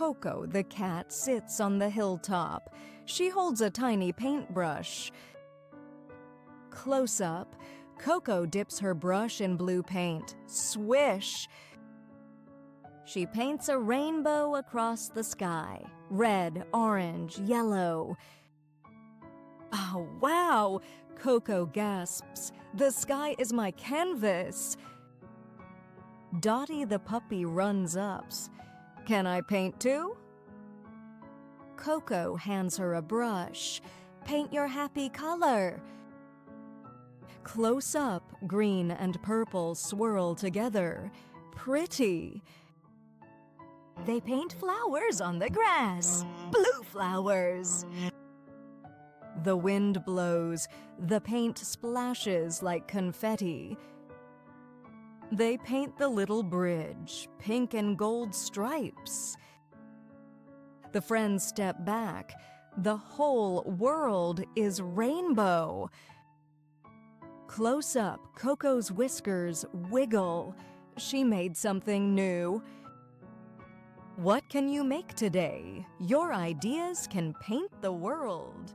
Coco the cat sits on the hilltop. She holds a tiny paintbrush. Close up, Coco dips her brush in blue paint. Swish! She paints a rainbow across the sky. Red, orange, yellow. Oh, wow! Coco gasps. The sky is my canvas. Dotty the puppy runs up. Can I paint too? Coco hands her a brush. Paint your happy color. Close up, green and purple swirl together. Pretty. They paint flowers on the grass. Blue flowers. The wind blows. The paint splashes like confetti. They paint the little bridge, pink and gold stripes. The friends step back. The whole world is rainbow. Close up, Coco's whiskers wiggle. She made something new. What can you make today? Your ideas can paint the world.